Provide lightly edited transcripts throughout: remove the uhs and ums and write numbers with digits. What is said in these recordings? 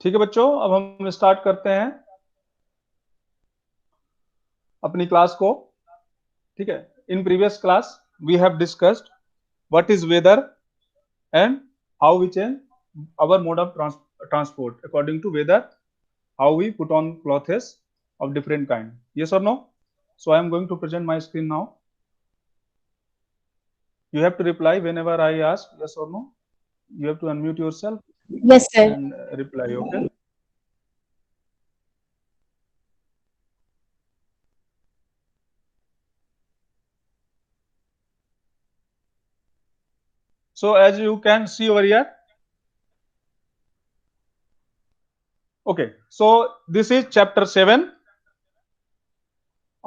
ठीक है बच्चों, अब हम स्टार्ट करते हैं अपनी क्लास को। ठीक है, in previous class we have discussed what is weather and how we change our mode of transport according to weather, how we put on clothes of different kind. Yes or no? So I am going to present my screen now. You have to reply whenever I ask yes or no. You have to unmute yourself Yes, sir. and reply. Okay. So as you can see over here, okay, so this is chapter 7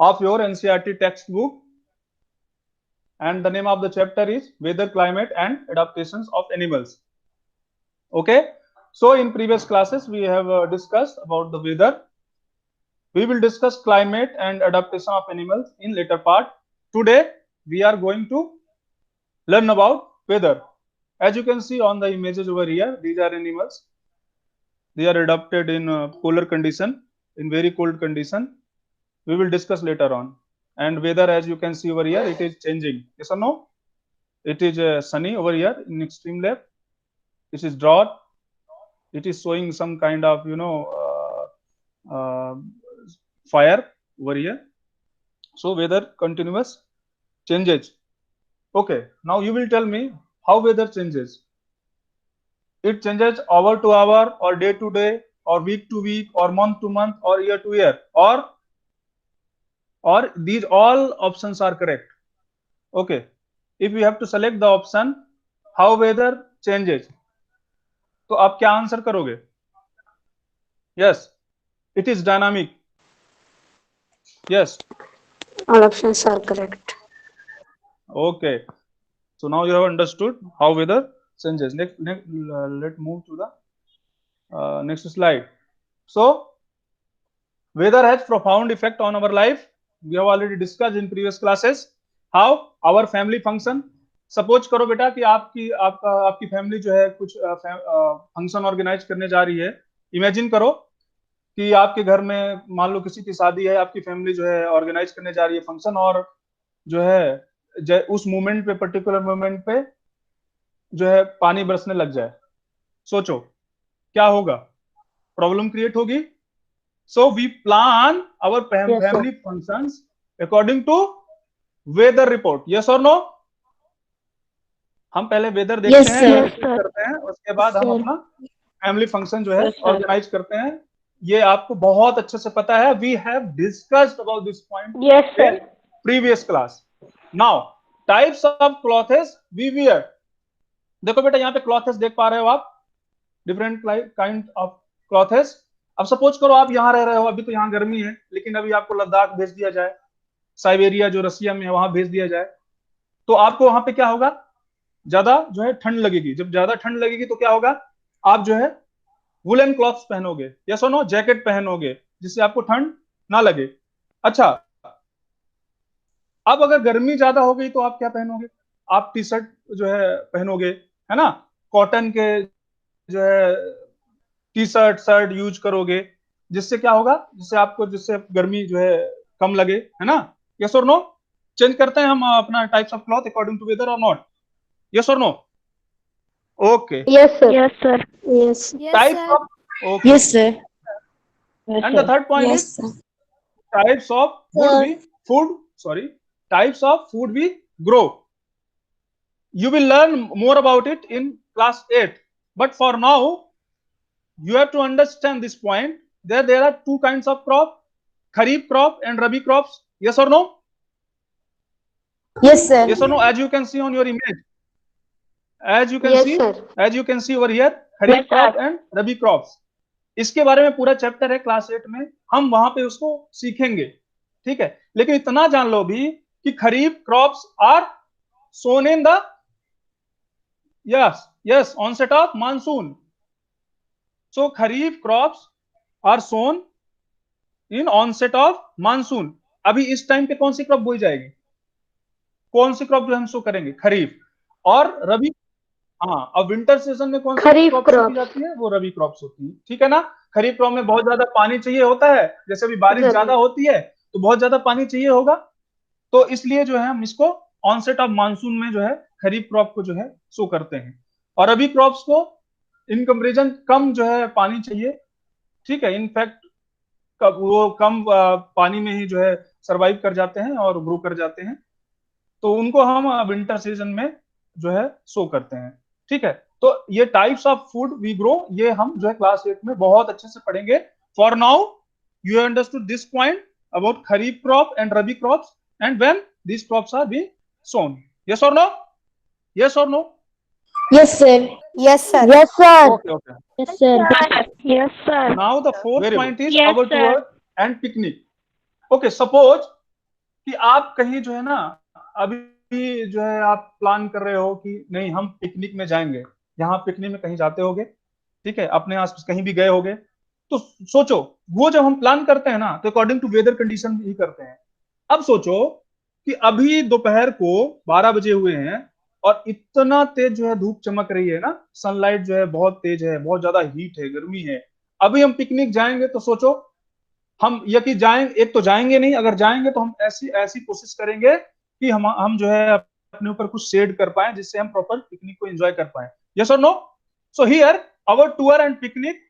of your NCERT textbook, and the name of the chapter is Weather, Climate and Adaptations of Animals. Okay, so in previous classes we have discussed about the weather. We will discuss climate and adaptation of animals in later part. Today we are going to learn about weather. As you can see on the images over here, these are animals. They are adapted in polar condition, in very cold condition. We will discuss later on. And weather, as you can see over here, it is changing. Yes or no? It is sunny over here in extreme left. It is drought. It is showing some kind of fire over here. So weather continuous changes. Okay, now you will tell me how weather changes. It changes hour to hour or day to day or week to week or month to month or year to year, or these all options are correct. Okay, if you have to select the option how weather changes, तो आप क्या answer करोगे? Yes, it is dynamic. Yes. All options are correct. Okay, so now you have understood how weather changes. Next, let's move to the next slide. So weather has profound effect on our life. We have already discussed in previous classes how our family function. Suppose करो बेटा कि आपकी family जो है कुछ function organise करने जा रही है. इमेजिन करो कि आपके घर में मान लो किसी की शादी है, आपकी फैमिली जो है ऑर्गेनाइज करने जा रही है फंक्शन, और जो है उस मोमेंट पे, पर्टिकुलर मोमेंट पे जो है पानी बरसने लग जाए. सोचो क्या होगा, प्रॉब्लम क्रिएट होगी. So we plan our Yes, sir. family functions according to weather report. Yes or no? हम पहले वेदर देखते Yes, हैं, sir. एनालिसिस करते हैं, उसके बाद हम अपना फैमिली फंक्शन जो है Yes, sir. ऑर्गेनाइज करते हैं. ये आपको बहुत अच्छे से पता है. We have discussed about this point Yes, sir. In previous class. Now types of clothes we wear. देखो बेटा यहाँ पे क्लॉथेस देख पा रहे हो आप, डिफरेंट काइंड ऑफ क्लॉथेस. अब सपोज करो आप यहाँ रह रहे हो, अभी तो यहाँ गर्मी है, लेकिन अभी आपको लद्दाख भेज दिया जाए, साइबेरिया जो रसिया में है वहां भेज दिया जाए, तो आपको वहां पे क्या होगा, ज्यादा जो है ठंड लगेगी. जब ज्यादा ठंड लगेगी तो क्या होगा, आप जो है वुलन क्लॉथ्स पहनोगे. यस और नो? जैकेट पहनोगे जिससे आपको ठंड ना लगे. अच्छा, अब अगर गर्मी ज्यादा हो गई तो आप क्या पहनोगे? आप टी शर्ट जो है पहनोगे, है ना, कॉटन के जो है टी शर्ट शर्ट यूज करोगे, जिससे क्या होगा, जिससे गर्मी जो है कम लगे, है ना. यस और नो? चेंज करते हैं हम अपना types of cloth according to weather और नॉट? यस और no? Okay. Yes, sir. Yes, sir. Yes. Yes, types sir. Of, okay. Yes, sir. Yes, and the sir. Third point Yes, is sir. Types of food types of food we grow. You will learn more about it in class 8, but for now you have to understand this point. There are two kinds of crop, kharif crop and rabi crops. Yes or no? Yes, sir. Yes or no? As you can see on your image, as you can Yes, see sir. as you can see over here, Yes, kharif crop sir. and rabi crops. इसके बारे में पूरा chapter है class 8 में, हम वहां पे उसको सीखेंगे. ठीक है, लेकिन इतना जान लो भी कि kharif crops are sown in the yes onset of monsoon. So kharif crops are sown in onset of monsoon. अभी इस टाइम पे कौन सी क्रॉप बोई जाएगी, कौन सी क्रॉप जो हम शो करेंगे? खरीफ. और रबी हाँ, अब विंटर सीजन में कौन सी खरीफ क्रॉप्स की क्रॉप। जाती है? वो रबी क्रॉप्स होती है, ठीक है ना। खरीफ क्रॉप में बहुत ज्यादा पानी चाहिए होता है, जैसे अभी बारिश रबी। ज्यादा होती है तो बहुत ज्यादा पानी चाहिए होगा, तो इसलिए जो है हम इसको ऑनसेट ऑफ मानसून में जो है खरीफ क्रॉप को जो है शो करते हैं। और रबी क्रॉप्स को इन कंपेरिजन कम जो है पानी चाहिए, ठीक है। इनफैक्ट वो कम पानी में ही जो है सरवाइव कर जाते हैं और ग्रो कर जाते हैं, तो उनको हम विंटर सीजन में जो है शो करते हैं, ठीक है। तो ये types of food we grow, ये हम जो है क्लास 8 में बहुत अच्छे से पढ़ेंगे। For now you have understood this point about kharif crop and rabi crops and when these crops are being sown. Yes or no? Yes or no? Yes, sir. Yes, sir. Yes, sir. Okay, okay. Yes, sir. Yes, sir. Now the fourth Very point is Yes, our sir. tour and picnic. Okay, suppose कि आप कहीं जो है ना, अभी जो है आप प्लान कर रहे हो कि नहीं हम पिकनिक में जाएंगे, यहाँ पिकनिक में कहीं जाते होगे, ठीक है, अपने आसपास कहीं भी गए होगे, तो सोचो वो जब हम प्लान करते हैं ना तो अकॉर्डिंग टू वेदर कंडीशन ही करते हैं। अब सोचो कि अभी दोपहर को 12 बजे हुए हैं और इतना तेज जो है धूप चमक रही है ना, सनलाइट जो है बहुत तेज है, बहुत ज्यादा हीट है, गर्मी है। अभी हम पिकनिक जाएंगे तो सोचो हम ये कि जाएंगे, एक तो जाएंगे नहीं, अगर जाएंगे तो हम ऐसी ऐसी कोशिश करेंगे कि हम जो है अपने ऊपर कुछ शेड कर पाए जिससे हम प्रॉपर पिकनिक को एंजॉय कर पाए। यस और no? So here our tour and picnic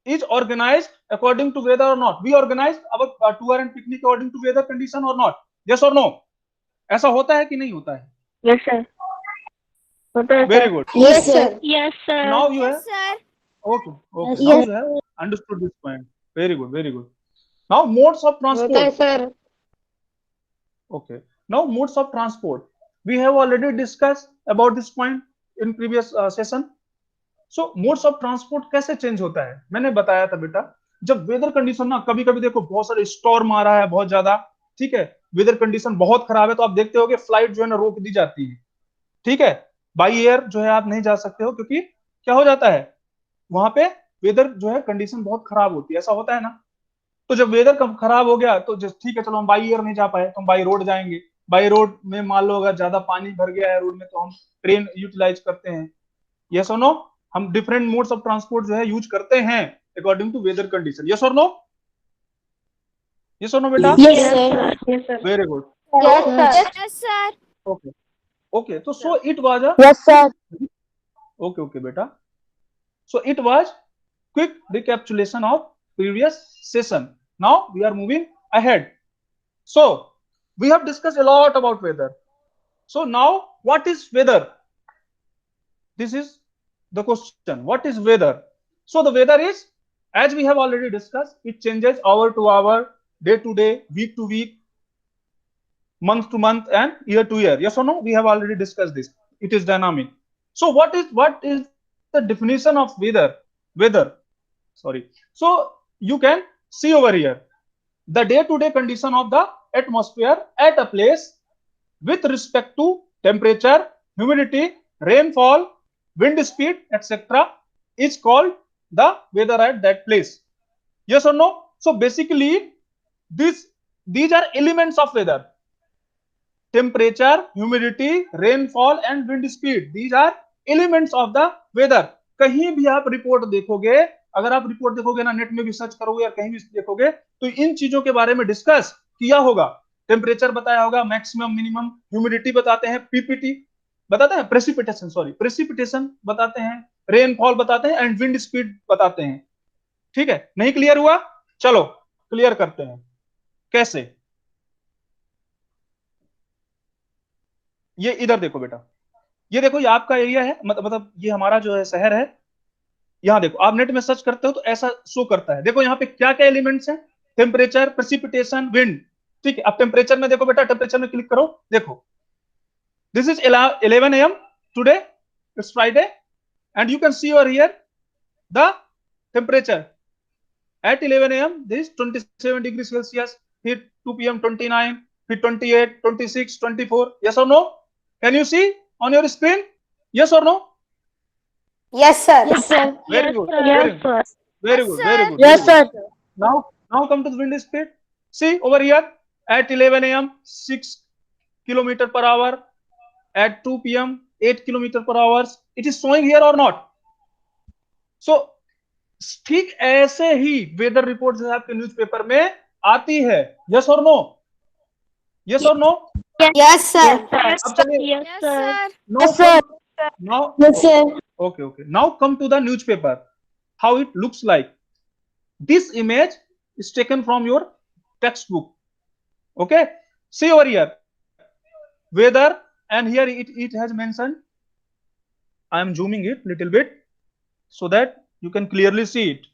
is organized according to weather or not? We organize our tour and picnic according to weather condition or not? Yes or no? ऐसा होता है कि नहीं होता है? Yes, sir. Very good. Yes, sir. Yes, sir. Now you Yes, have sir. okay, okay. Yes, Now yes. you have understood this point. Very good, very good. Now modes of होता है transport. Sir. Okay. Now modes of transport. We have already discussed about this point in previous session. So modes of transport कैसे change होता है मैंने बताया था बेटा, जब वेदर कंडीशन ना, कभी कभी देखो बहुत सारे स्टॉर्म आ रहा है बहुत ज्यादा, ठीक है, वेदर कंडीशन बहुत खराब है, तो आप देखते हो कि फ्लाइट जो है ना रोक दी जाती है, ठीक है। बाई एयर जो है आप नहीं जा सकते हो क्योंकि क्या हो जाता है, वहां पे वेदर जो है कंडीशन बहुत खराब होती है, ऐसा होता है ना। तो जब वेदर खराब हो गया तो ठीक है चलो हम बाई एयर नहीं जा पाए तो हम बाई रोड जाएंगे। बाई रोड में मान लो अगर ज्यादा पानी भर गया है रोड में तो हम ट्रेन यूटिलाइज करते हैं। यस और नो? हम डिफरेंट मोड्स ऑफ ट्रांसपोर्ट जो है यूज करते हैं according to weather condition. Yes और नो? यस और नो बेटा? Yes, sir. Yes, sir. Very good. Yes, sir. Yes, sir. Okay okay, तो so it was a Yes, sir. Okay okay बेटा, so it was quick recapitulation of previous session. Now we are moving ahead. So we have discussed a lot about weather. So now what is weather? This is the question. What is weather? So the weather is, as we have already discussed, it changes hour to hour, day to day, week to week, month to month, and year to year. Yes or no? We have already discussed this. It is dynamic. So what is the definition of weather? Weather. Sorry. So you can see over here the day-to-day condition of the atmosphere at a place with respect to temperature, humidity, rainfall, wind speed, etc. is called the weather at that place. Yes or no? So basically, these are elements of weather. Temperature, humidity, rainfall, and wind speed. These are elements of the weather. कहीं भी आप report देखोगे, अगर आप report देखोगे ना, net में भी सर्च करोगे या कहीं भी देखोगे, तो इन चीजों के बारे में डिस्कस किया होगा। टेम्परेचर बताया होगा, मैक्सिमम मिनिमम, ह्यूमिडिटी बताते हैं, पीपीटी बताते हैं, प्रेसिपिटेशन सॉरी प्रेसिपिटेशन बताते हैं, रेनफॉल बताते हैं, एंड विंड स्पीड बताते हैं। ठीक है, नहीं क्लियर हुआ? चलो क्लियर करते हैं कैसे। ये इधर देखो बेटा, ये देखो, ये आपका एरिया है, मतलब ये हमारा जो है शहर है। यहाँ देखो, आप नेट में सर्च करते हो तो ऐसा शो करता है। देखो यहाँ पे क्या क्या एलिमेंट्स हैं, टेम्परेचर, प्रेसिपिटेशन, विंड। ठीक है, अब टेम्परेचर में देखो बेटा, टेम्परेचर में क्लिक करो, देखो this is 11 a.m. today, it's Friday, and you can see over here the temperature at 11 a.m. this is 27 degrees Celsius, फिर 2 p.m. 29, फिर 28, 26, 24. Yes or no? Can you see on your screen? Yes or no? Yes, sir. Yes, sir. Very good. Yes, sir. Very good. Very good. Yes, very good. sir. Now come to the wind speed. See over here at 11 a.m. 6 kilometer per hour. At 2 p.m. 8 kilometer per hour. It is showing here or not? So ठीक ऐसे ही weather report जो है आपके newspaper में आती है. Yes और no? Yes और नो? Yes, sir. अब चलिए. Yes, sir. Now Yes, sir. now Yes, sir. okay. Now come to the newspaper. How it looks like. This image is taken from your textbook. Okay. See over here. Weather, and here it has mentioned. I am zooming it little bit so that you can clearly see it.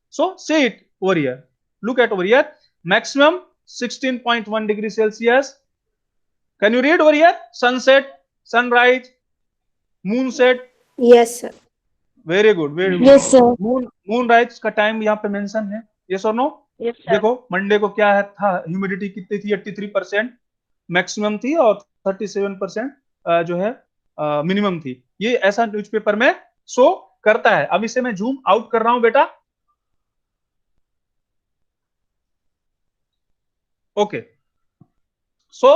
So see it over here. Look at over here. Maximum 16.1 degrees Celsius. Can you read over here? Sunset, sunrise, moonset. Yes, sir. Very good. Very good. Yes, sir. Moonrise का time यहाँ पे mention है. Yes और no? Yes, sir. देखो Monday को क्या है था, ह्यूमिडिटी कितनी थी? 83% मैक्सिमम थी और 37% जो है मिनिमम थी. ये ऐसा न्यूज़पेपर में शो करता है. अब इसे मैं जूम आउट कर रहा हूं बेटा. ओके. सो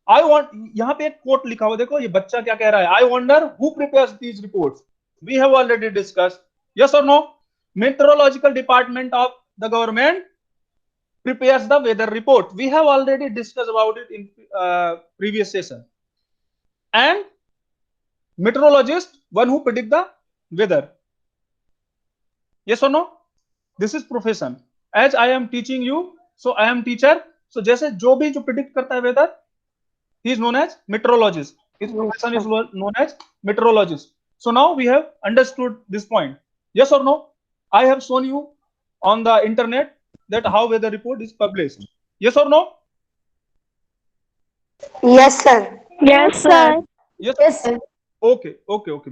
आई वांट, यहां पे एक कोट लिखा हुआ, देखो ये बच्चा क्या कह रहा है. I wonder who prepares these reports. We have already discussed. Yes और no? Meteorological department of the government prepares the weather report. We have already discussed about it in previous session. And meteorologist, one who predict the weather. Yes or no? This is profession. As I am teaching you, so I am teacher. So जैसे जो भी जो predict करता है weather, he is known as meteorologist. His profession is known as meteorologist. So now we have understood this point. Yes or no? I have shown you on the internet that how weather report is published. Yes or no? Yes, sir. Yes, sir. Yes. Yes, sir. Okay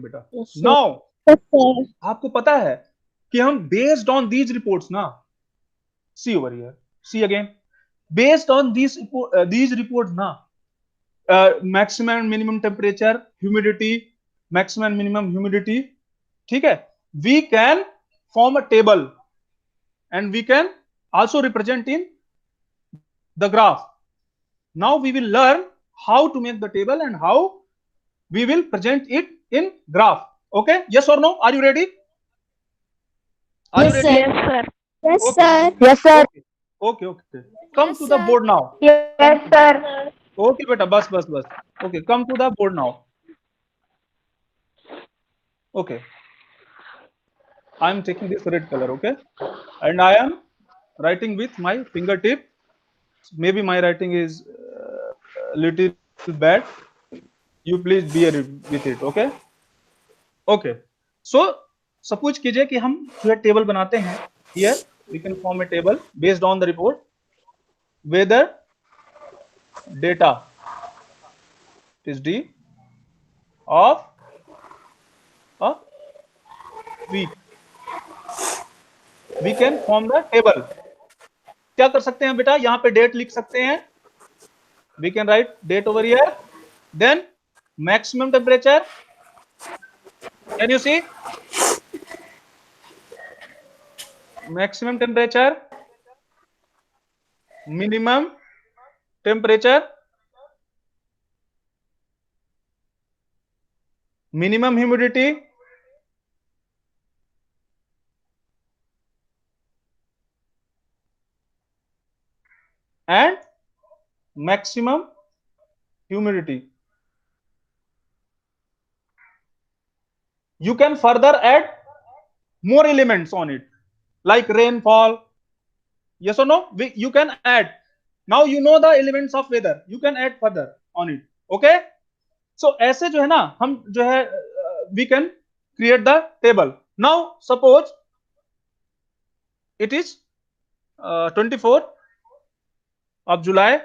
बेटा. Yes, sir. Now Yes, sir. आपको पता है कि हम based on these reports ना, see over here, see again, based on these reports ना, maximum and minimum temperature, humidity, maximum and minimum humidity, ठीक है, we can form a table and we can also represent in the graph. Now we will learn how to make the table and how we will present it in graph. Okay? Yes or no? Are you ready? Are Yes, you sir. ready? Yes, sir. Yes, Okay. sir. Yes, sir. Okay. Come Yes, to the sir. board now. Yes, sir. Okay, beta, bus. Okay, come to the board now. Okay. I am taking this red color, okay? And I am writing with my fingertip. Maybe my writing is little bad. You please bear with it, okay? Okay. So suppose कीजिए कि हम जो है table बनाते हैं. Here we can form a table based on the report. Weather data is D of a week. We can form the table. क्या कर सकते हैं बेटा? यहाँ पे डेट लिख सकते हैं. We can write date over here. Then maximum temperature. Can you see? Maximum temperature, minimum temperature, minimum humidity, and maximum humidity. You can further add more elements on it, like rainfall. Yes or no? You can add. Now you know the elements of weather. You can add further on it. Okay? So ऐसे जो है ना, हम जो है we can create the table. Now suppose it is 24th of July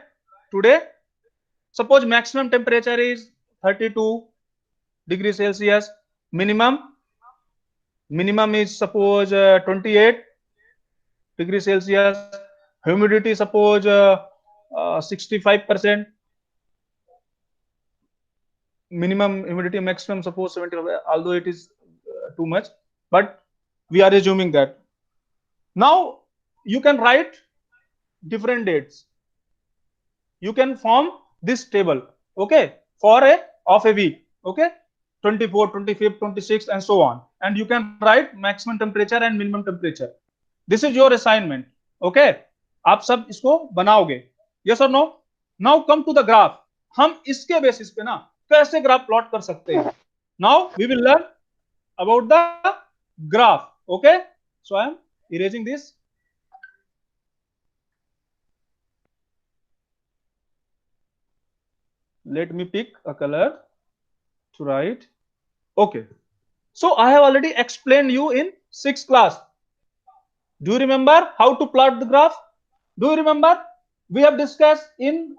today. Suppose maximum temperature is 32 degrees Celsius. Minimum is suppose 28 degrees Celsius. Humidity suppose 65%. Minimum humidity, maximum suppose 75, although it is too much, but we are assuming that. Now you can write different dates. You can form this table, okay, for of a week. Okay, 24, 25, 26 and so on, and you can write maximum temperature and minimum temperature. This is your assignment. Okay, आप सब इसको बनाओगे. Yes or no? Now come to the graph. हम इसके basis पे ना कैसे graph plot कर सकते हैं. Now we will learn about the graph. Okay, so I am erasing this. Let me pick a color to write. Okay, so I have already explained you in 6th class. Do you remember how to plot the graph? Do you remember? We have discussed in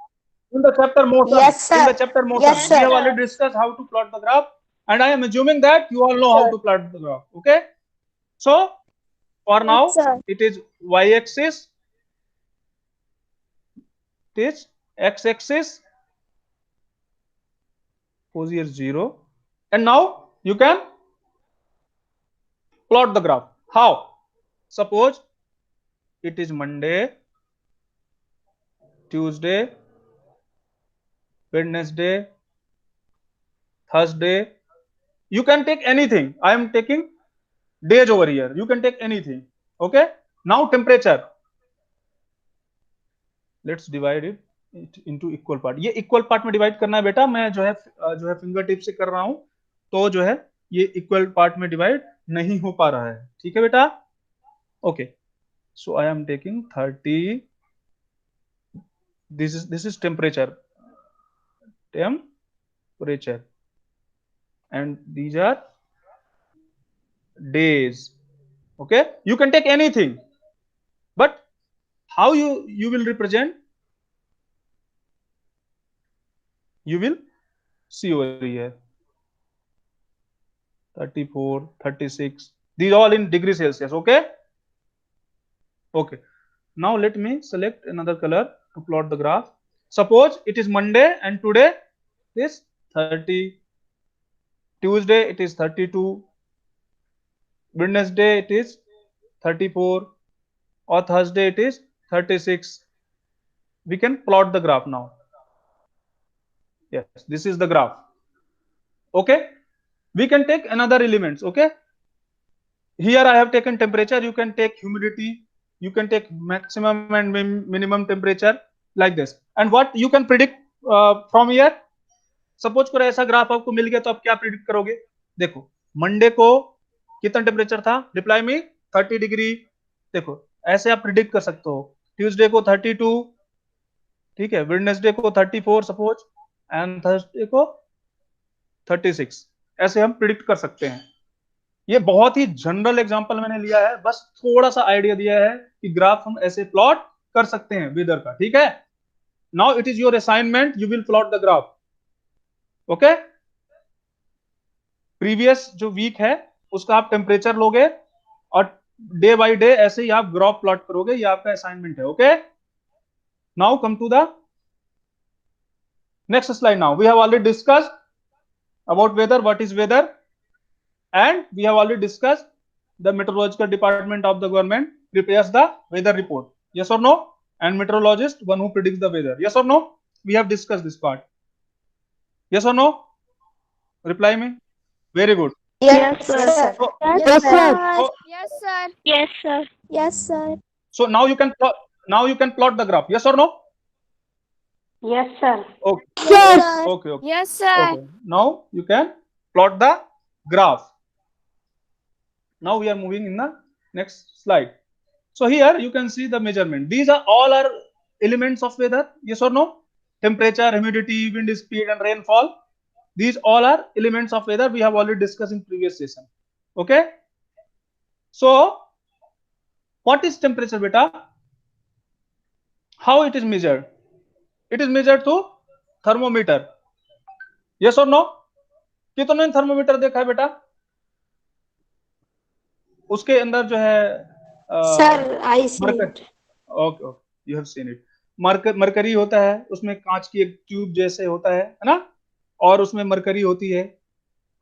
the chapter motion. Yes, sir. In the chapter motion, Yes, we sir. have already discussed how to plot the graph, and I am assuming that you all know how to plot the graph. Okay. So for now, sir. it is y-axis, it is x-axis, suppose here 0, and now you can plot the graph. How? Suppose it is Monday, Tuesday, Wednesday, Thursday. You can take anything. I am taking days over here. You can take anything. Okay. Now temperature. Let's divide it into equal part. ये equal part में divide करना है बेटा. मैं जो है finger tip से कर रहा हूँ. तो जो है ये equal part में divide नहीं हो पा रहा है. ठीक है बेटा. Okay. So I am taking 30. This is temperature. Temperature. And these are days. Okay, you can take anything, but how you will represent, you will see over here 34, 36, these all in degree Celsius. Okay, okay, now let me select another color to plot the graph. Suppose it is Monday and today is 30, Tuesday it is 32, Wednesday it is 34, or Thursday it is 36. We can plot the graph now. Yes, this is the graph. Okay, we can take another elements. Okay, here I have taken temperature. You can take humidity, you can take maximum and minimum temperature like this. And what you can predict from here? Suppose करो ऐसा graph आपको मिल गया तो आप क्या predict करोगे. देखो Monday को कितना टेम्परेचर था, रिप्लाई मी 30 डिग्री. देखो ऐसे आप प्रिडिक्ट कर सकते हो. ट्यूसडे को 32, ठीक है, वेडनेसडे को 34 सपोज, एंड थर्सडे को 36. ऐसे हम प्रिडिक्ट कर सकते हैं. ये बहुत ही जनरल एग्जांपल मैंने लिया है, बस थोड़ा सा आइडिया दिया है कि ग्राफ हम ऐसे प्लॉट कर सकते हैं वेदर का. ठीक है, now it is your assignment, you will plot the graph. Okay, previous जो वीक है उसका आप टेम्परेचर लोगे और डे बाय डे ऐसे ही आप ग्राफ प्लॉट करोगे. ये आपका असाइनमेंट है. Okay, now come to the next slide. Now we have already discussed about weather, what is weather, and we have already discussed the meteorological department of the government prepares the weather report. Yes or no? And meteorologist, one who predicts the weather. Yes or no? We have discussed this part. Yes or no? Reply me. Very good. Yes, sir. So, Yes, sir. so, Yes, sir. Yes, sir. Yes, sir. so now you can plot the graph. Yes or no? Yes, sir. Okay. Yes. Okay. Okay. Yes, sir. Okay. Now you can plot the graph. Now we are moving in the next slide. So here you can see the measurement. These are all are elements of weather. Yes or no? Temperature, humidity, wind speed, and rainfall. These all are elements of weather. We have already discussed in previous session. Okay. So what is temperature, beta? How it is measured? It is measured through thermometer. Yes or no? कितने thermometer देखा है बेटा? उसके अंदर जो है Sir, I see mercury. it. Okay, you have seen it. Mercury होता है, उसमें कांच की एक ट्यूब जैसे होता है ना, और उसमें मरकरी होती है.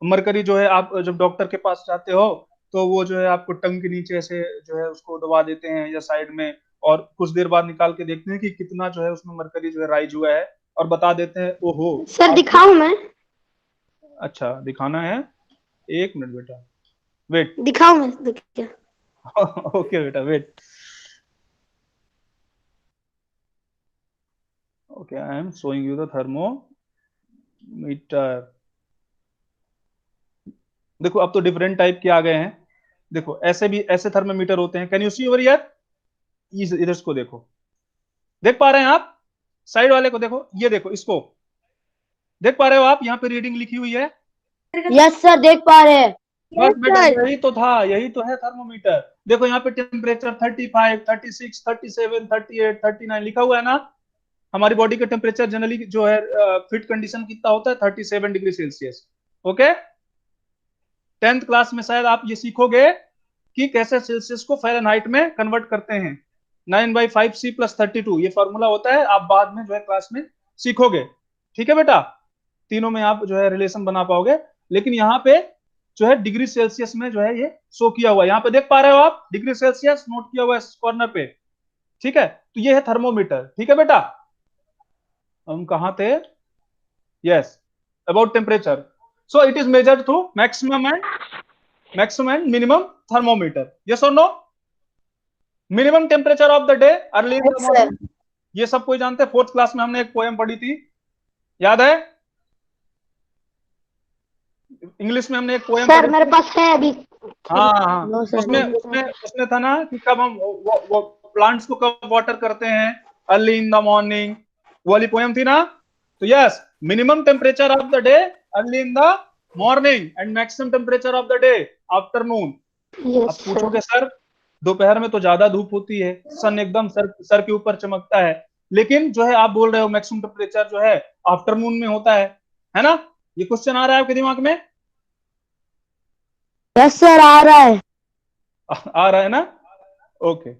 मरकरी जो है आप जब डॉक्टर के पास जाते हो तो वो जो है आपको टंग के नीचे से जो है उसको दबा देते हैं या साइड में, और कुछ देर बाद निकाल के देखते हैं कि कितना जो है उसमें मरकरी जो है राइज हुआ है, और बता देते हैं ओहो. सर दिखाऊं मैं? अच्छा दिखाना है, 1 मिनट बेटा, वेट। दिखाओ मैं देखिए। ओके बेटा wait. Okay I am showing you the thermometer. देखो अब तो डिफरेंट टाइप के आ गए हैं। देखो ऐसे भी ऐसे थर्मोमीटर होते हैं। Can you see over here? इधर इसको देखो, देख पा रहे हैं आप? साइड वाले को देखो, ये देखो इसको, देख पा रहे हो आप? यहाँ पे रीडिंग लिखी हुई है। यस सर, देख पा रहे हैं। बस Yes, बेटा sir. यही तो था, यही तो है थर्मोमीटर। देखो यहाँ पे टेम्परेचर 35, 36, 37, 38, 39 लिखा हुआ है ना। हमारी बॉडी का टेम्परेचर जनरली जो है फिट कंडीशन कितना होता है? 37 degree Celsius. Okay, 10th class में शायद आप ये सीखोगे कि कैसे सेल्सियस को फ़ारेनहाइट में कन्वर्ट करते हैं। 9/5 C + 32 ये फॉर्मूला होता है, आप बाद में जो है क्लास में सीखोगे। ठीक है बेटा, तीनों में आप जो है रिलेशन बना पाओगे। लेकिन यहाँ पे जो है डिग्री सेल्सियस में जो है ये शो किया हुआ है, यहाँ पे देख पा रहे हो आप? डिग्री सेल्सियस नोट किया हुआ है कॉर्नर पे। ठीक है, तो ये है थर्मोमीटर। ठीक है बेटा, हम कहाँ थे? Yes, about temperature. So it is measured through maximum and minimum thermometer. Yes or no? Minimum temperature of the day early in the yes sir. Morning, ये सब कोई जानते हैं। 4th क्लास में हमने एक पोएम पढ़ी थी, याद है? इंग्लिश में हमने एक पोएम सर पढ़ी मेरे थी। पास है अभी। हाँ हाँ, नो सर। उसमें उसमें उसमें था ना कि कब हम वो प्लांट्स को कब वाटर करते हैं? अर्ली इन द मॉर्निंग, वो वाली पोएम थी ना। तो yes, minimum temperature of the day early in the morning and maximum temperature of the day afternoon. अब यस सर। पूछोगे सर दोपहर में तो ज्यादा धूप होती है, सन एकदम सर सर के ऊपर चमकता है, लेकिन जो है आप बोल रहे हो मैक्सिमम टेम्परेचर जो है आफ्टरनून में होता है ना? ये क्वेश्चन आ रहा है आपके दिमाग में? यस सर, आ रहा है। आ रहा है ना? ओके,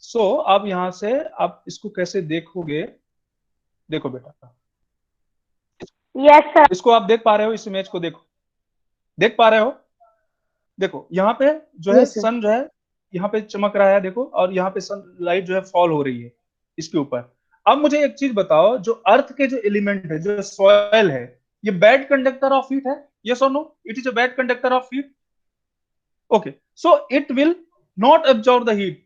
सो अब यहां से आप इसको कैसे देखोगे? देखो बेटा, यस सर। इसको आप देख पा रहे हो? इस इमेज को देखो, देख पा रहे हो? देखो यहाँ पे जो है यस सर। सन जो है यहाँ पे चमक रहा है, देखो, और यहाँ पे सन लाइट जो है फॉल हो रही है इसके ऊपर। अब मुझे एक चीज बताओ, जो अर्थ के जो एलिमेंट है, जो सॉइल है, ये बैड कंडक्टर ऑफ हीट है? यस और no? It is a bad conductor of heat. Okay, so it will not absorb the heat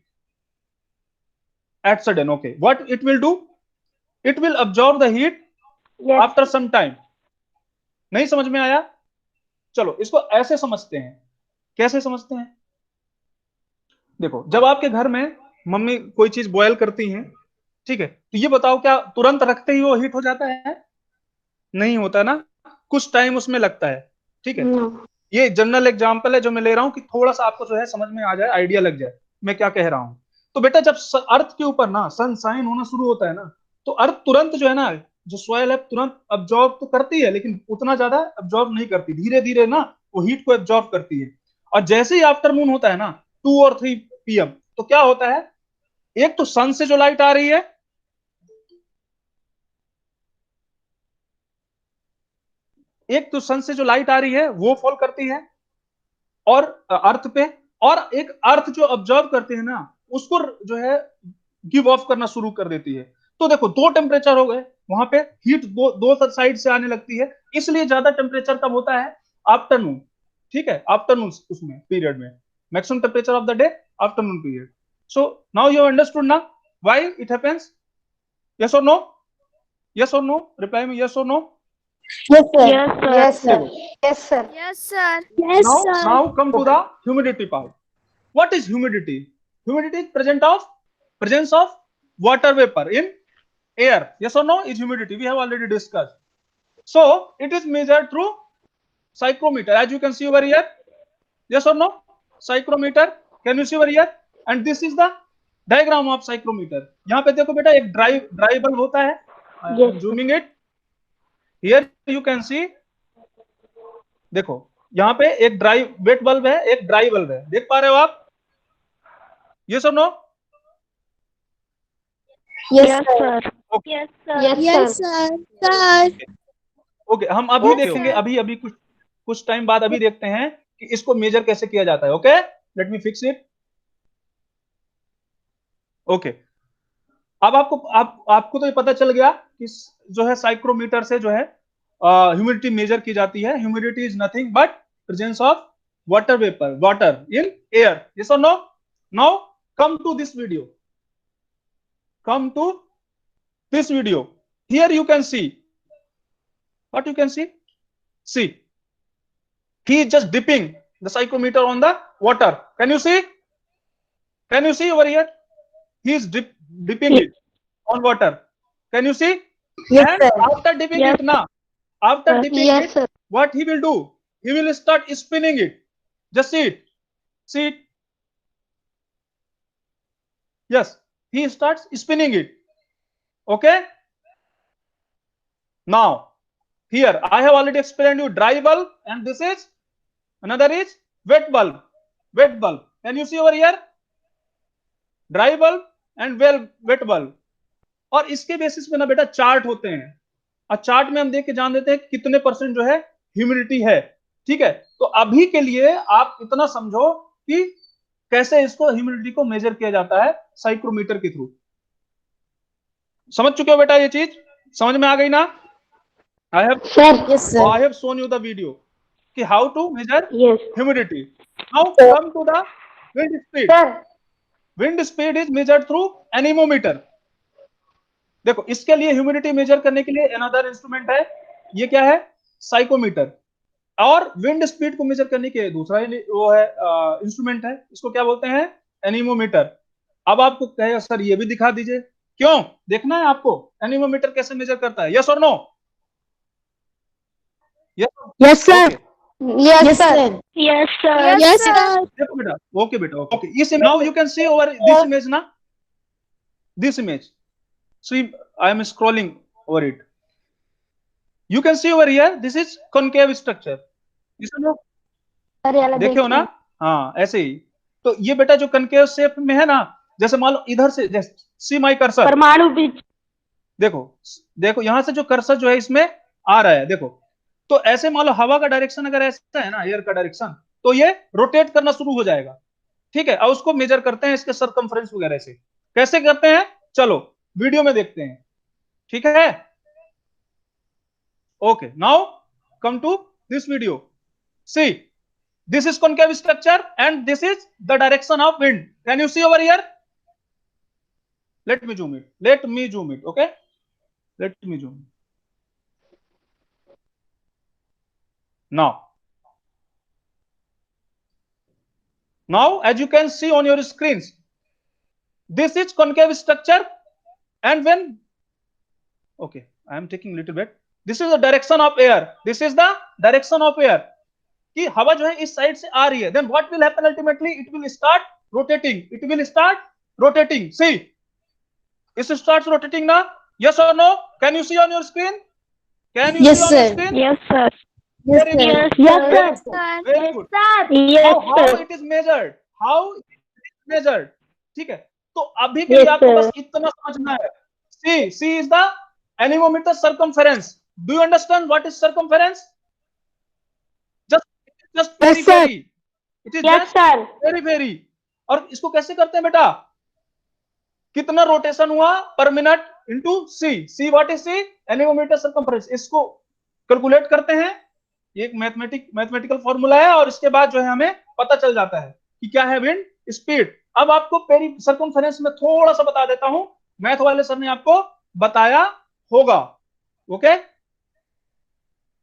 at sudden. Okay, what it will do? It will absorb the heat yes. after some time. नहीं समझ में आया? चलो इसको ऐसे समझते हैं। कैसे समझते हैं? देखो जब आपके घर में मम्मी कोई चीज बॉयल करती हैं, ठीक है, तो ये बताओ क्या तुरंत रखते ही वो हीट हो जाता है? नहीं होता ना, कुछ टाइम उसमें लगता है। ठीक है, नो। ये जनरल एग्जांपल है जो मैं ले रहा हूं कि थोड़ा सा आपको जो है समझ में आ जाए, आइडिया लग जाए मैं क्या कह रहा हूं। तो बेटा जब अर्थ के ऊपर ना सनशाइन होना शुरू होता है ना, तो अर्थ तुरंत जो है ना, जो सॉइल है तुरंत अब्जॉर्ब तो करती है, लेकिन उतना ज्यादा अब्जॉर्ब नहीं करती, धीरे धीरे ना वो हीट को अब्जॉर्ब करती है। और जैसे ही आफ्टरनून होता है ना, 2 और 3 PM, तो क्या होता है? एक तो सन से जो लाइट आ रही है, एक तो सन से जो लाइट आ रही है वो फॉल करती है और अर्थ पे, और एक अर्थ जो ऑब्जर्व करते हैं ना, उसको जो है गिव ऑफ करना शुरू कर देती है। तो देखो 2 टेम्परेचर हो गए, वहां पे हीट दो दो साइड से आने लगती है, इसलिए ज्यादा टेम्परेचर कब होता है? आफ्टरनून। ठीक है, आफ्टरनून उसमें पीरियड में maximum temperature of the day afternoon period. So now you understood ना व्हाई इट हैपेंस? यस और नो? यस और नो? रिप्लाई में यस और no. Yes sir. Yes sir. देखो yes sir. Yes, sir. Yes, sir. now come to the humidity part. What is humidity? Humidity is presence of water vapor in air. Yes or no? Is humidity? We have already discussed. So it is measured through psychrometer, as you can see over here. Yes or no? Psychrometer. Can you see over here? And this is the diagram of psychrometer. यहाँ पे देखो बेटा एक dry bulb होता है. I am yes sir. zooming it. Here you can see. देखो यहाँ पे एक ड्राई वेट बल्ब है, एक ड्राई बल्ब है, देख पा रहे हो आप? ये सब no? Yes sir. Yes, sir. Yes Yes, sir. sir. Sir. Okay, हम अभी Yes, देखेंगे, sir. अभी अभी कुछ टाइम बाद अभी देखते हैं कि इसको मेजर कैसे किया जाता है। Okay, let me fix it. Okay, अब आपको तो ये पता चल गया कि जो है साइक्रोमीटर से जो है ह्यूमिडिटी मेजर की जाती है? Humidity is nothing but presence of water vapour, water in air. Yes और no? Now come to this video, come to this video. Here you can see what you can see, he is just dipping the psychrometer on the water. Can you see? Can you see over here? He is dipping it on water. Can you see? Yes, And sir. after dipping Yes, it now, after sir. dipping Yes, it, sir. what he will do? He will start spinning it. Just see it. See it. Yes, he starts spinning it. Okay. Now here I have already explained you dry bulb, and this is another is wet bulb. Wet bulb. Can you see over here? Dry bulb and wet bulb. और इसके basis पे ना बेटा chart होते हैं, और chart में हम देख के जान देते हैं कितने परसेंट जो है ह्यूमिडिटी है। ठीक है, तो अभी के लिए आप इतना समझो कि कैसे इसको ह्यूमिडिटी को मेजर किया जाता है साइक्रोमीटर के थ्रू। समझ चुके हो बेटा? ये चीज समझ में आ गई ना? I have shown you the video कि how to measure humidity. Now come to the wind speed. Wind speed is measured through anemometer. देखो, इसके लिए ह्यूमिडिटी मेजर करने के लिए अनदर इंस्ट्रूमेंट है, ये क्या है? साइकोमीटर। और विंड स्पीड को मेजर करने के दूसरा वो है इंस्ट्रूमेंट है, इसको क्या बोलते हैं? एनीमोमीटर। अब आपको कहेगा सर ये भी दिखा दीजिए, क्यों देखना है आपको एनीमोमीटर कैसे मेजर करता है? यस और no? Yes, sir. Okay. Yes, sir. Yes, sir. Yes, sir. देखो बेटा, ओके बेटा, ओके। इस now you can see over this image ना, this image. See, I am scrolling over it. You can see over here, this is concave structure. देखे हो ना? हाँ, ऐसे ही। तो ये बेटा जो concave शेप में है ना, जैसे मान लो इधर से, see my cursor, परमाणु बीज। देखो देखो, यहां से जो कर्सर जो है इसमें आ रहा है, देखो। तो ऐसे मान लो हवा का डायरेक्शन अगर ऐसा है ना, एयर का डायरेक्शन, तो ये रोटेट करना शुरू हो जाएगा। ठीक है, और उसको मेजर करते हैं इसके सरकमफ्रेंस वगैरह से। कैसे करते हैं? चलो वीडियो में देखते हैं। ठीक है, okay. Now come to this video. See, this is concave structure and this is the direction of wind. Can you see over here? Let me zoom it, okay, let me zoom it now as you can see on your screens, this is concave structure, and when, okay, I am taking little bit, this is the direction of air, this is the direction of air कि हवा जो है इस side से आ रही है। then what will happen ultimately? It will start rotating, see, it starts rotating now. Yes or no? Can you see on your screen? Can you see on your screen? Yes, sir. Very good. Yes, sir. Very good. Yes, how sir. it is measured? How it is measured? ठीक है, तो अभी के लिए Yes, आपको sir. बस इतना समझना है। C is the anemometer circumference. Do you understand what is circumference? Just Yes, sir. it is Yes, just sir. very। और इसको कैसे करते हैं बेटा? कितना रोटेशन हुआ पर minute into C what is C? Anemometer circumference. इसको कैलकुलेट करते हैं, ये एक मैथमेटिकल फॉर्मूला है, और इसके बाद जो है हमें पता चल जाता है कि क्या है विंड स्पीड। अब आपको पेरी सर्कमफ्रेंस में थोड़ा सा बता देता हूं, मैथ वाले सर ने आपको बताया होगा। ओके,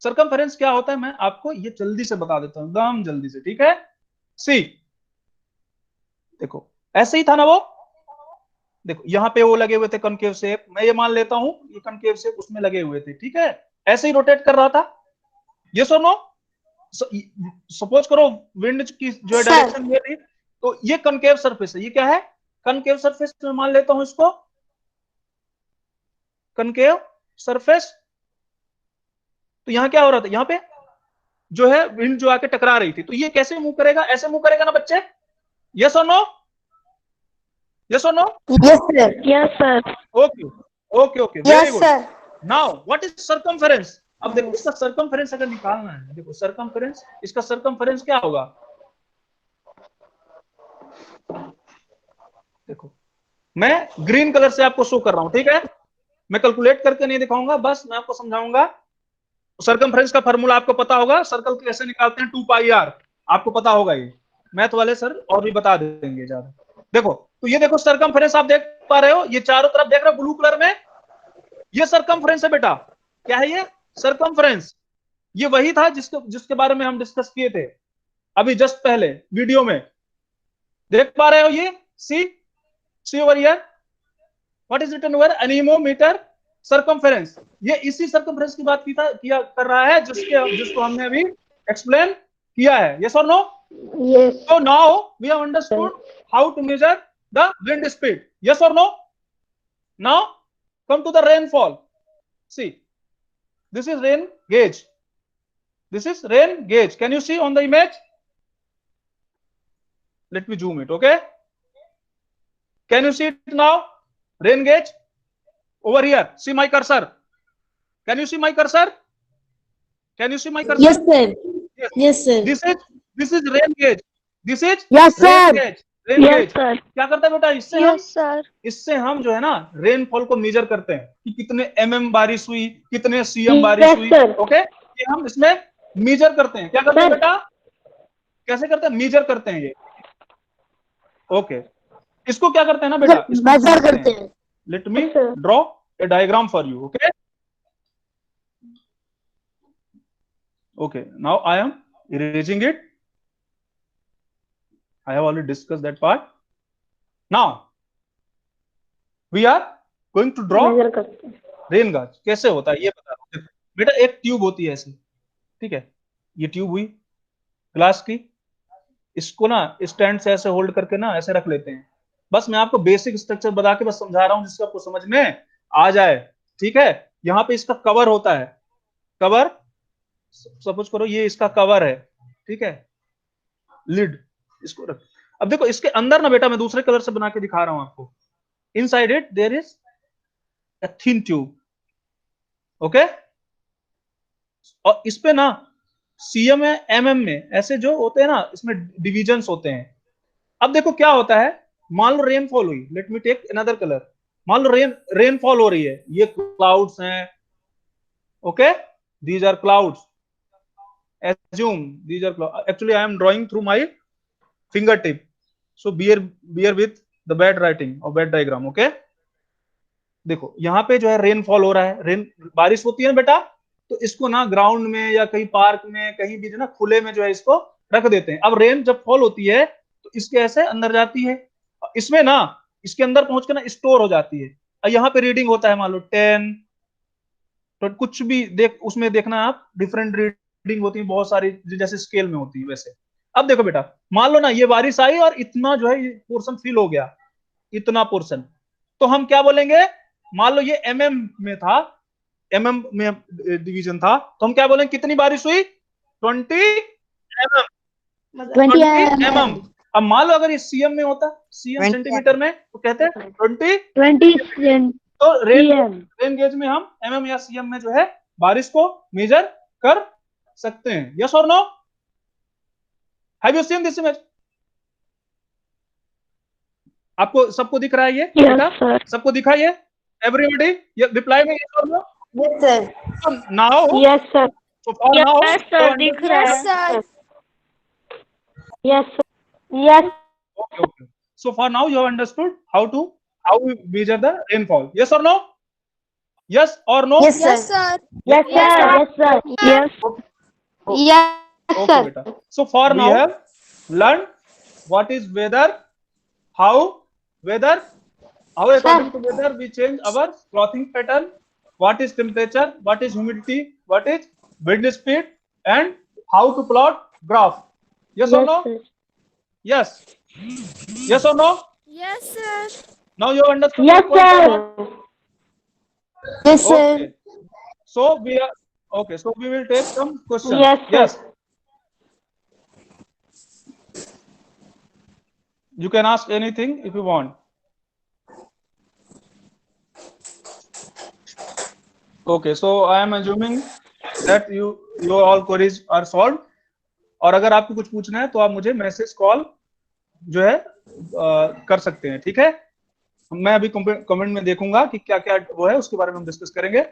सर्कमफ्रेंस क्या होता है मैं आपको ये जल्दी से बता देता हूं, एकदम जल्दी से। ठीक है, सी देखो ऐसे ही था ना वो, देखो यहाँ पे वो लगे हुए थे कनकेव शेप, मैं ये मान लेता हूं ये कनकेव शेप उसमें लगे हुए थे। ठीक है, ऐसे ही रोटेट कर रहा था। ये सो नो, सपोज करो विंड की जो डायरेक्शन ये थी, तो ये कनकेव सरफेस है। ये क्या है? Concave surface. मैं मान लेता हूं इसको कनकेव सरफेस। तो यहां क्या हो रहा था? यहां पे जो है विंड जो आके टकरा रही थी, तो ये कैसे मूव करेगा? ऐसे मूव करेगा ना बच्चे? यस और no? Yes or no? Yes, sir. Yes, sir. Okay. Very good. Now, what is circumference? अब देखो इसका circumference अगर निकालना है, देखो circumference, इसका circumference क्या होगा? देखो मैं ग्रीन कलर से आपको शो कर रहा हूं, ठीक है? मैं कैलकुलेट करके नहीं दिखाऊंगा, बस मैं आपको समझाऊंगा सरकमफ्रेंस का फार्मूला आपको पता होगा, सर्कल कैसे निकालते हैं, 2 पाई r, आपको पता होगा, ये मैथ वाले सर और भी बता देंगे ज्यादा। देखो, तो ये देखो सरकमफ्रेंस आप देख पा रहे हो, ये चारों तरफ देख रहे हो ब्लू कलर में, ये सरकमफ्रेंस है बेटा। क्या है ये? सरकमफ्रेंस। ये वही था जिसके बारे में हम डिस्कस किए थे अभी जस्ट पहले वीडियो में, देख पा रहे हो ये, see over here, what is written over, anemometer circumference. ये इसी सरकमफेरेंस की बात किया कर रहा है जिसको हमने अभी एक्सप्लेन किया है। यस और no? Yes. So now we have understood how to measure the wind speed. Yes or no? Now come to the rainfall. See, this is rain gauge. This is rain gauge. Can you see on the image? Let me zoom it. Okay. Can you see it now? Rain gauge over here. See my cursor. Can you see my cursor? Can you see my cursor? Yes, sir. Yes. Yes, sir. This is rain gauge. This is Yes, rain sir. gauge. Rain Yes, gauge. sir. क्या करता है बेटा? Yes, sir. इससे हम जो है ना rainfall को मेजर करते हैं कि कितने एमएम बारिश हुई, कितने सीएम Yes, बारिश हुई। sir. ओके, ये हम इसमें मेजर करते हैं। क्या करते हैं Sir. बेटा? कैसे करते हैं? मेजर करते हैं ये। ओके, इसको क्या करते हैं ना बेटा? इसको मेजर करते हैं। Let me Yes, sir. Draw a diagram for you. Okay, okay, now I am erasing it. I have already discussed that part. Now we are going to draw measure करते हैं। Rain gauge. कैसे होता है ये बता रहा हूं बेटा। एक ट्यूब होती है ऐसी, ठीक है, ये ट्यूब हुई ग्लास की, इसको ना स्टैंड से ऐसे होल्ड करके ना ऐसे रख लेते हैं। बस मैं आपको बेसिक स्ट्रक्चर बता के बस समझा रहा हूं जिससे आपको समझ में आ जाए, ठीक है। यहाँ पे इसका कवर होता है, कवर, सपोज करो ये इसका कवर है, ठीक है, लिड, इसको रख। अब देखो इसके अंदर ना बेटा, मैं दूसरे कलर से बना के दिखा रहा हूं आपको। Inside it there is a thin tube, okay, और इस पे ना सीएम में, एमएम में ऐसे जो होते हैं ना, इसमें डिविजन्स होते हैं। अब देखो क्या होता है, मान लो रेनफॉल हुई, let me take another colour, मान लो रेनफॉल हो रही है, ये क्लाउड्स हैं, okay, these are clouds, assume these are clouds. Actually I am drawing through my fingertip, so bear with the bad writing or bad diagram. Okay, देखो यहाँ पे जो है रेनफॉल हो रहा है, बारिश होती है ना बेटा, तो इसको ना ग्राउंड में या कहीं पार्क में कहीं भी जो ना खुले में जो है इसको रख देते हैं। अब रेन जब फॉल होती है तो इसके ऐसे अंदर जाती है, इसमें ना इसके अंदर पहुंच के ना स्टोर हो जाती है। और यहाँ पे रीडिंग होता है, मान लो 10, तो कुछ भी उसमें देखना आप, डिफरेंट रीडिंग होती है बहुत सारी, जैसे स्केल में होती है वैसे। अब देखो बेटा, मान लो ना ये बारिश आई और इतना जो है पोर्शन फिल हो गया, इतना पोर्शन, तो हम क्या बोलेंगे, मान लो ये एमएम में था, एमएम में डिवीजन था, तो हम क्या बोलेंगे, कितनी बारिश हुई, 20 एमएम। अब मान लो अगर ये सीएम में होता, सीएम सेंटीमीटर में, तो कहते हैं 20। तो रेन गेज में हम एमएम या सीएम में जो है बारिश को मेजर कर सकते हैं। यस और no? Have you seen this image? आपको सबको दिख रहा है ये बेटा? सबको दिखा ये? एवरीबॉडी रिप्लाई में यस और no? Yes, sir. Now Yes, sir. so far now Yes, sir. दिख रहा Yes, है। sir. Yes, sir. Yes. okay. So far now you have understood how we measure the rainfall. Yes or no? Yes or no? Yes, sir. Yes, sir. Yes, sir. Yes, sir. Yes. Yes, Okay, sir. beta. So far now we have learned what is weather, how according to weather we change our clothing pattern, what is temperature, what is humidity, what is wind speed, and how to plot graph. Yes or no? sir. Yes. Yes or no? Yes, sir. Now you have understood. Yes, my point or not? sir. Yes, sir. Okay. So we are okay. So we will take some questions. Yes, sir. Yes. You can ask anything if you want. Okay. So I am assuming that your all queries are solved. और अगर आपको कुछ पूछना है तो आप मुझे message call जो है कर सकते हैं, ठीक है। मैं अभी कमेंट में देखूंगा कि क्या क्या वो है, उसके बारे में हम डिस्कस करेंगे।